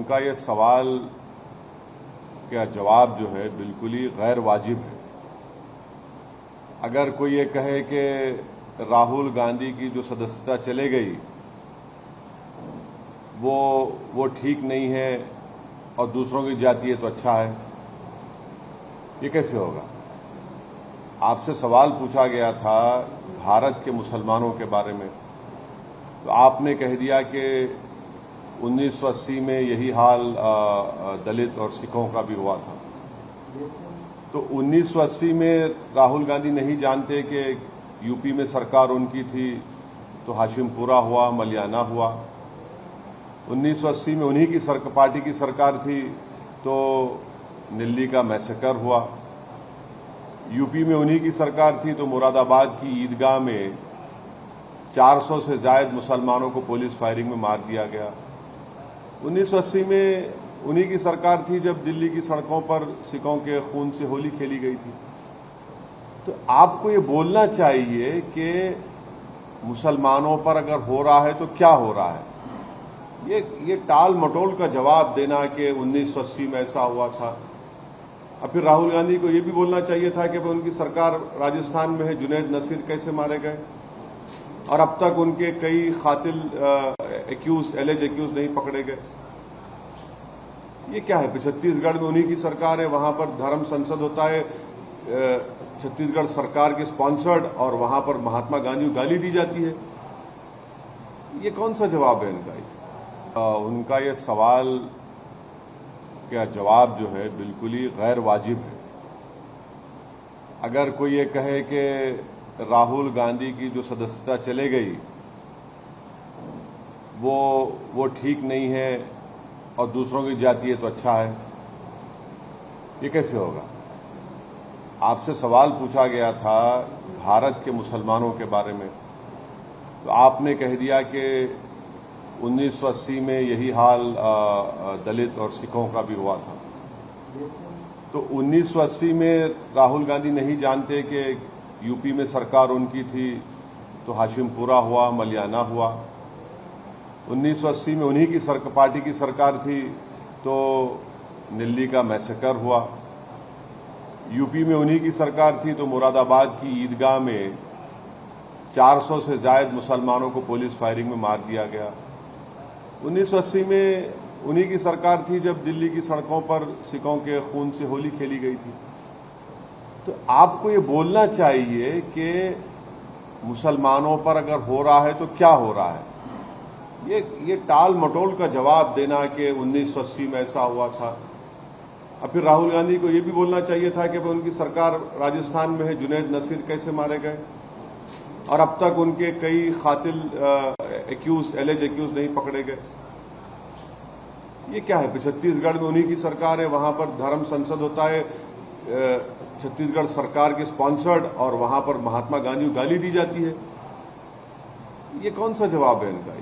उनका ये सवाल का जवाब जो है बिल्कुल ही गैर वाजिब है। अगर कोई ये कहे कि राहुल गांधी की जो सदस्यता चले गई वो ठीक नहीं है और दूसरों की जाती है तो अच्छा है, ये कैसे होगा? आपसे सवाल पूछा गया था भारत के मुसलमानों के बारे में, तो आपने कह दिया कि 1980 में यही हाल दलित और सिखों का भी हुआ था। तो 1980 में राहुल गांधी नहीं जानते कि यूपी में सरकार उनकी थी तो हाशिमपुरा हुआ, मलियाना हुआ। 1980 में उन्हीं की पार्टी की सरकार थी तो दिल्ली का मैसेकर हुआ। यूपी में उन्हीं की सरकार थी तो मुरादाबाद की ईदगाह में 400 से ज्यादा मुसलमानों को पुलिस फायरिंग में मार दिया गया। 1980 में उन्हीं की सरकार थी जब दिल्ली की सड़कों पर सिखों के खून से होली खेली गई थी। तो आपको ये बोलना चाहिए कि मुसलमानों पर अगर हो रहा है तो क्या हो रहा है। ये टाल मटोल का जवाब देना कि 1980 में ऐसा हुआ था। अब फिर राहुल गांधी को ये भी बोलना चाहिए था कि उनकी सरकार राजस्थान में है, जुनैद नसीर कैसे मारे गए और अब तक उनके कई कातिल एलिज एक्यूज नहीं पकड़े गए। ये क्या है? छत्तीसगढ़ में उन्हीं की सरकार है, वहां पर धर्म संसद होता है, छत्तीसगढ़ सरकार के स्पॉन्सर्ड, और वहां पर महात्मा गांधी को गाली दी जाती है। ये कौन सा जवाब है इनका? उनका ये सवाल का जवाब जो है बिल्कुल ही गैर वाजिब है। अगर कोई ये कहे कि राहुल गांधी की जो सदस्यता चले गई वो ठीक नहीं है और दूसरों की जाती है तो अच्छा है, ये कैसे होगा? आपसे सवाल पूछा गया था भारत के मुसलमानों के बारे में, तो आपने कह दिया कि 1980 में यही हाल दलित और सिखों का भी हुआ था। तो 1980 में राहुल गांधी नहीं जानते कि यूपी में सरकार उनकी थी तो हाशिमपुरा हुआ, मलियाना हुआ। 1980 में उन्हीं की पार्टी की सरकार थी तो दिल्ली का मैसेकर हुआ। यूपी में उन्हीं की सरकार थी तो मुरादाबाद की ईदगाह में 400 से ज्यादा मुसलमानों को पुलिस फायरिंग में मार दिया गया। 1980 में उन्हीं की सरकार थी जब दिल्ली की सड़कों पर सिखों के खून से होली खेली गई थी। तो आपको ये बोलना चाहिए कि मुसलमानों पर अगर हो रहा है तो क्या हो रहा है। ये टाल मटोल का जवाब देना कि 1980 में ऐसा हुआ था। अब फिर राहुल गांधी को ये भी बोलना चाहिए था कि उनकी सरकार राजस्थान में है, जुनैद नसीर कैसे मारे गए और अब तक उनके कई कातिल एलिज एक्यूज नहीं पकड़े गए। ये क्या है? छत्तीसगढ़ में उन्हीं की सरकार है, वहां पर धर्म संसद होता है, छत्तीसगढ़ सरकार के स्पॉन्सर्ड, और वहां पर महात्मा गांधी को गाली दी जाती है। ये कौन सा जवाब है इनका?